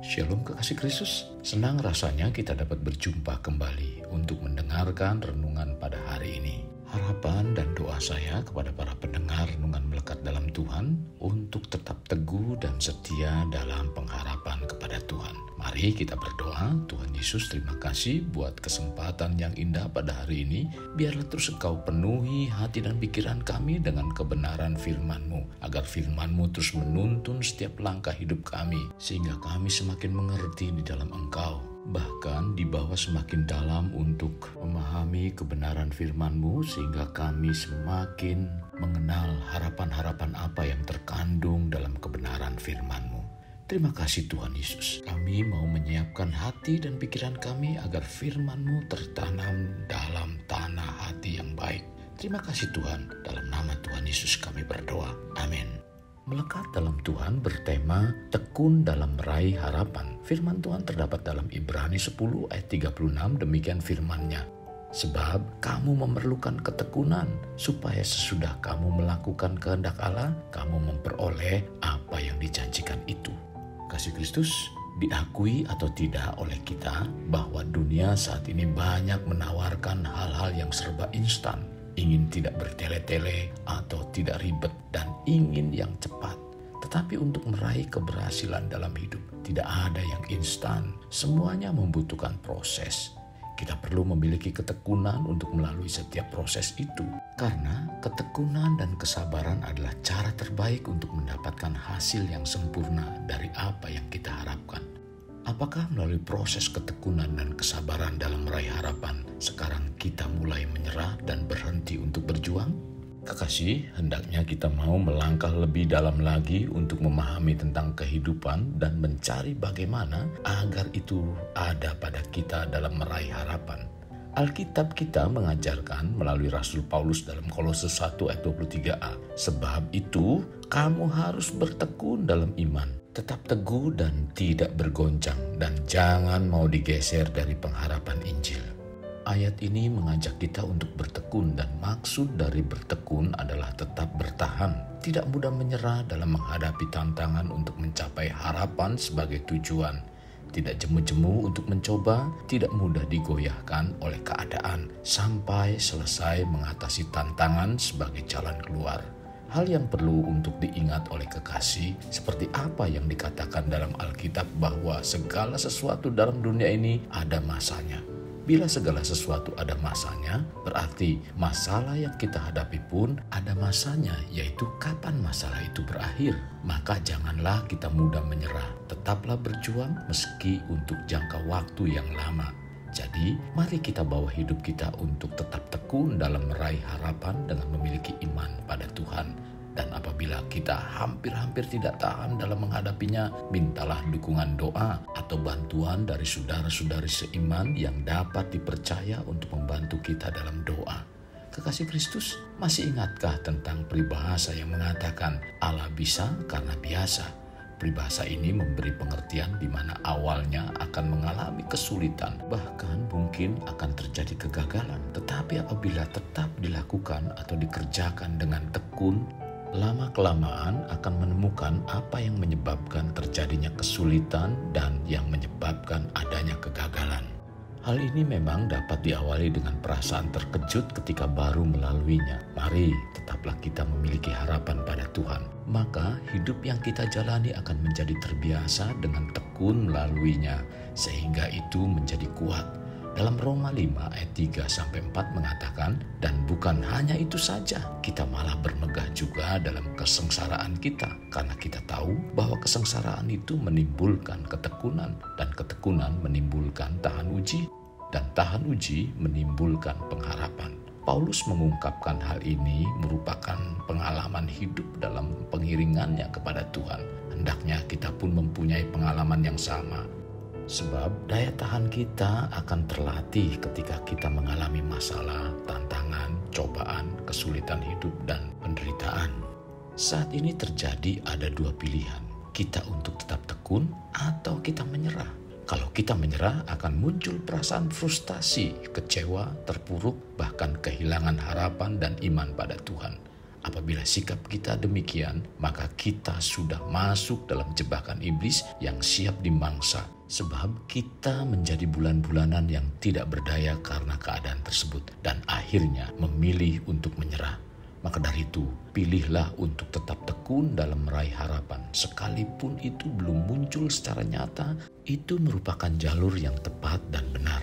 Shalom kekasih Kristus, senang rasanya kita dapat berjumpa kembali untuk mendengarkan renungan pada hari ini. Harapan dan doa saya kepada para pendengar renungan melekat dalam Tuhan untuk tetap teguh dan setia dalam pengharapan kepada Tuhan. Mari kita berdoa. Tuhan Yesus, terima kasih buat kesempatan yang indah pada hari ini. Biarlah terus Engkau penuhi hati dan pikiran kami dengan kebenaran firman-Mu, agar firman-Mu terus menuntun setiap langkah hidup kami, sehingga kami semakin mengerti di dalam Engkau, bahkan dibawa semakin dalam untuk memahami kebenaran firman-Mu, sehingga kami semakin mengenal harapan-harapan apa yang terkandung dalam kebenaran firman-Mu. Terima kasih Tuhan Yesus. Kami mau menyiapkan hati dan pikiran kami agar firman-Mu tertanam dalam tanah hati yang baik. Terima kasih Tuhan, dalam nama Tuhan Yesus kami berdoa. Amin. Melekat dalam Tuhan bertema tekun dalam meraih harapan. Firman Tuhan terdapat dalam Ibrani 10 ayat 36, demikian firman-Nya. Sebab kamu memerlukan ketekunan, supaya sesudah kamu melakukan kehendak Allah, kamu memperoleh apa yang dijanjikan itu. Kasih Kristus, diakui atau tidak oleh kita bahwa dunia saat ini banyak menawarkan hal-hal yang serba instan. Ingin tidak bertele-tele atau tidak ribet dan ingin yang cepat. Tetapi untuk meraih keberhasilan dalam hidup tidak ada yang instan. Semuanya membutuhkan proses. Kita perlu memiliki ketekunan untuk melalui setiap proses itu. Karena ketekunan dan kesabaran adalah cara terbaik untuk mendapatkan hasil yang sempurna dari apa yang kita harapkan. Apakah melalui proses ketekunan dan kesabaran dalam meraih harapan, sekarang kita mulai menyerah dan berhenti untuk berjuang? Kekasih, hendaknya kita mau melangkah lebih dalam lagi untuk memahami tentang kehidupan dan mencari bagaimana agar itu ada pada kita dalam meraih harapan. Alkitab kita mengajarkan melalui Rasul Paulus dalam Kolose 1 ayat 23a. Sebab itu, kamu harus bertekun dalam iman. Tetap teguh dan tidak bergoncang, dan jangan mau digeser dari pengharapan Injil. Ayat ini mengajak kita untuk bertekun, dan maksud dari bertekun adalah tetap bertahan, tidak mudah menyerah dalam menghadapi tantangan untuk mencapai harapan sebagai tujuan, tidak jemu-jemu untuk mencoba, tidak mudah digoyahkan oleh keadaan, sampai selesai mengatasi tantangan sebagai jalan keluar. Hal yang perlu untuk diingat oleh kekasih, seperti apa yang dikatakan dalam Alkitab bahwa segala sesuatu dalam dunia ini ada masanya. Bila segala sesuatu ada masanya, berarti masalah yang kita hadapi pun ada masanya, yaitu kapan masalah itu berakhir. Maka janganlah kita mudah menyerah, tetaplah berjuang meski untuk jangka waktu yang lama. Jadi, mari kita bawa hidup kita untuk tetap tekun dalam meraih harapan dengan memiliki iman pada Tuhan. Dan apabila kita hampir-hampir tidak tahan dalam menghadapinya, mintalah dukungan doa atau bantuan dari saudara-saudari seiman yang dapat dipercaya untuk membantu kita dalam doa. Kekasih Kristus, masih ingatkah tentang peribahasa yang mengatakan Allah bisa karena biasa? Peribahasa ini memberi pengertian di mana awalnya akan mengalami kesulitan, bahkan mungkin akan terjadi kegagalan. Tetapi apabila tetap dilakukan atau dikerjakan dengan tekun, lama-kelamaan akan menemukan apa yang menyebabkan terjadinya kesulitan dan yang menyebabkan adanya kegagalan. Hal ini memang dapat diawali dengan perasaan terkejut ketika baru melaluinya. Mari tetaplah kita memiliki harapan pada Tuhan. Maka hidup yang kita jalani akan menjadi terbiasa dengan tekun melaluinya, sehingga itu menjadi kuat. Dalam Roma 5 ayat 3-4 mengatakan, dan bukan hanya itu saja, kita malah bermegah juga dalam kesengsaraan kita, karena kita tahu bahwa kesengsaraan itu menimbulkan ketekunan, dan ketekunan menimbulkan tahan uji, dan tahan uji menimbulkan pengharapan. Paulus mengungkapkan hal ini merupakan pengalaman hidup dalam pengiringannya kepada Tuhan. Hendaknya kita pun mempunyai pengalaman yang sama. Sebab daya tahan kita akan terlatih ketika kita mengalami masalah, tantangan, cobaan, kesulitan hidup, dan penderitaan. Saat ini terjadi ada dua pilihan, kita untuk tetap tekun atau kita menyerah. Kalau kita menyerah akan muncul perasaan frustasi, kecewa, terpuruk, bahkan kehilangan harapan dan iman pada Tuhan. Apabila sikap kita demikian, maka kita sudah masuk dalam jebakan iblis yang siap dimangsa. Sebab kita menjadi bulan-bulanan yang tidak berdaya karena keadaan tersebut dan akhirnya memilih untuk menyerah. Maka dari itu, pilihlah untuk tetap tekun dalam meraih harapan. Sekalipun itu belum muncul secara nyata, itu merupakan jalur yang tepat dan benar.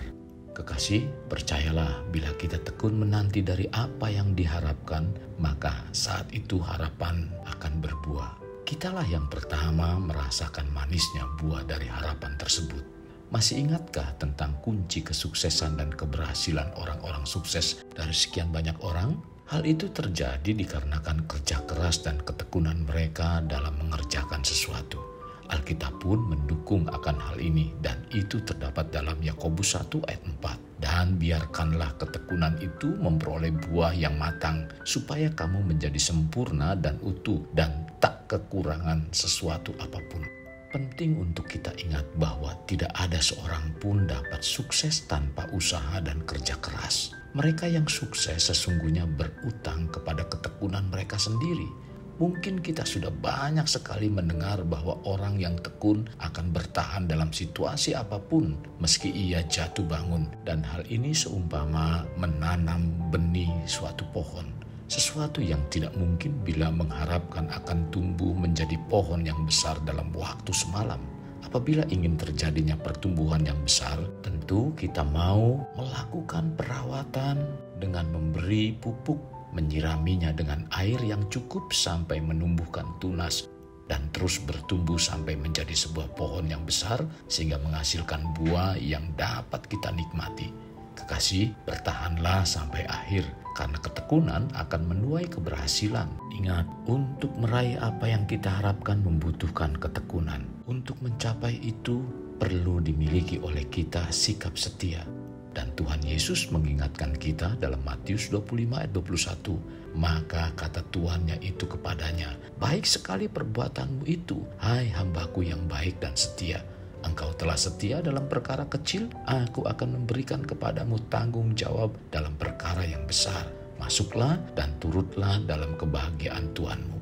Kekasih, percayalah bila kita tekun menanti dari apa yang diharapkan, maka saat itu harapan akan berbuah. Kitalah yang pertama merasakan manisnya buah dari harapan tersebut. Masih ingatkah tentang kunci kesuksesan dan keberhasilan orang-orang sukses dari sekian banyak orang? Hal itu terjadi dikarenakan kerja keras dan ketekunan mereka dalam mengerjakan sesuatu. Alkitab pun mendukung akan hal ini dan itu terdapat dalam Yakobus 1 ayat 4. Dan biarkanlah ketekunan itu memperoleh buah yang matang supaya kamu menjadi sempurna dan utuh dan tak kekurangan sesuatu apapun. Penting untuk kita ingat bahwa tidak ada seorang pun dapat sukses tanpa usaha dan kerja keras. Mereka yang sukses sesungguhnya berutang kepada ketekunan mereka sendiri. Mungkin kita sudah banyak sekali mendengar bahwa orang yang tekun akan bertahan dalam situasi apapun meski ia jatuh bangun. Dan hal ini seumpama menanam benih suatu pohon. Sesuatu yang tidak mungkin bila mengharapkan akan tumbuh menjadi pohon yang besar dalam waktu semalam. Apabila ingin terjadinya pertumbuhan yang besar, tentu kita mau melakukan perawatan dengan memberi pupuk, menyiraminya dengan air yang cukup sampai menumbuhkan tunas dan terus bertumbuh sampai menjadi sebuah pohon yang besar sehingga menghasilkan buah yang dapat kita nikmati. Kekasih, bertahanlah sampai akhir karena ketekunan akan menuai keberhasilan. Ingat, untuk meraih apa yang kita harapkan membutuhkan ketekunan. Untuk mencapai itu perlu dimiliki oleh kita sikap setia. Dan Tuhan Yesus mengingatkan kita dalam Matius 25 ayat 21. Maka kata tuannya itu kepadanya, baik sekali perbuatanmu itu, hai hambaku yang baik dan setia. Engkau telah setia dalam perkara kecil, aku akan memberikan kepadamu tanggung jawab dalam perkara yang besar. Masuklah dan turutlah dalam kebahagiaan Tuhanmu.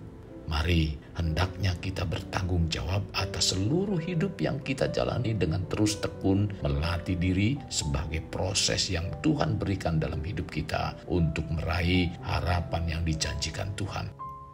Mari, hendaknya kita bertanggung jawab atas seluruh hidup yang kita jalani dengan terus tekun melatih diri sebagai proses yang Tuhan berikan dalam hidup kita untuk meraih harapan yang dijanjikan Tuhan.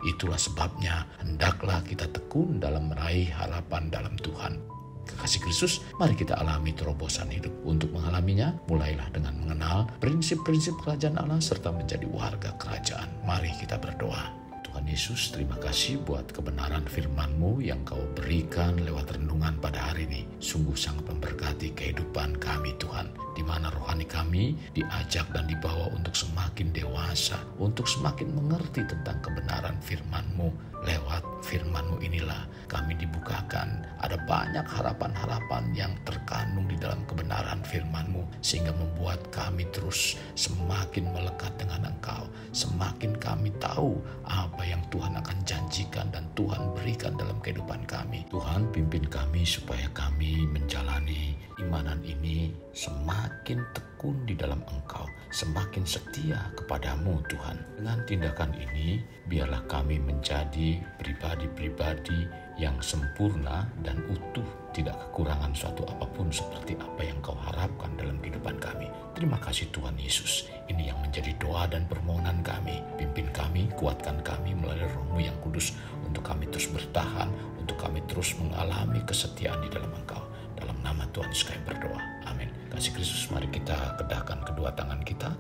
Itulah sebabnya hendaklah kita tekun dalam meraih harapan dalam Tuhan. Kekasih Kristus, mari kita alami terobosan hidup. Untuk mengalaminya, mulailah dengan mengenal prinsip-prinsip kerajaan Allah serta menjadi warga kerajaan. Mari kita berdoa. Tuhan Yesus, terima kasih buat kebenaran firman-Mu yang Kau berikan lewat renungan pada hari ini. Sungguh sangat memberkati kehidupan kami Tuhan, di mana rohani kami diajak dan dibawa untuk semakin dewasa, untuk semakin mengerti tentang kebenaran firman-Mu. Lewat firman-Mu inilah kami dibukakan. Ada banyak harapan-harapan yang terkandung di dalam kebenaran firman-Mu, sehingga membuat kami terus semakin melekat dengan Engkau. Semakin kami tahu apa yang Tuhan akan janjikan dan Tuhan berikan dalam kehidupan kami. Tuhan, pimpin kami supaya kami menjalani imanan ini semakin tekun di dalam Engkau, semakin setia kepadamu Tuhan. Dengan tindakan ini, biarlah kami menjadi pribadi-pribadi yang sempurna dan utuh, tidak kekurangan suatu apapun seperti apa yang Kau harapkan dalam kehidupan kami. Terima kasih Tuhan Yesus. Ini yang menjadi doa dan permohonan kami. Pimpin kami, kuatkan kami melalui Roh-Mu yang kudus untuk kami terus bertahan, untuk kami terus mengalami kesetiaan di dalam Engkau. Dalam nama Tuhan Yesus kami berdoa. Amin. Kasih Kristus, mari kita kedahkan kedua tangan kita.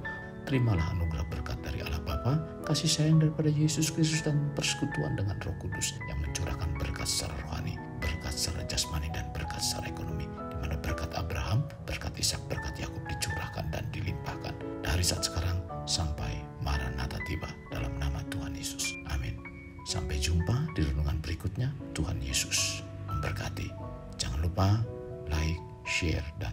Terimalah anugerah berkat dari Allah Bapa, kasih sayang daripada Yesus Kristus dan persekutuan dengan Roh Kudus yang mencurahkan berkat secara rohani, berkat secara jasmani dan berkat secara ekonomi, di mana berkat Abraham, berkat Ishak, berkat Yakub dicurahkan dan dilimpahkan dari saat sekarang sampai Maranatha tiba, dalam nama Tuhan Yesus. Amin. Sampai jumpa di renungan berikutnya. Tuhan Yesus memberkati. Jangan lupa like, share, dan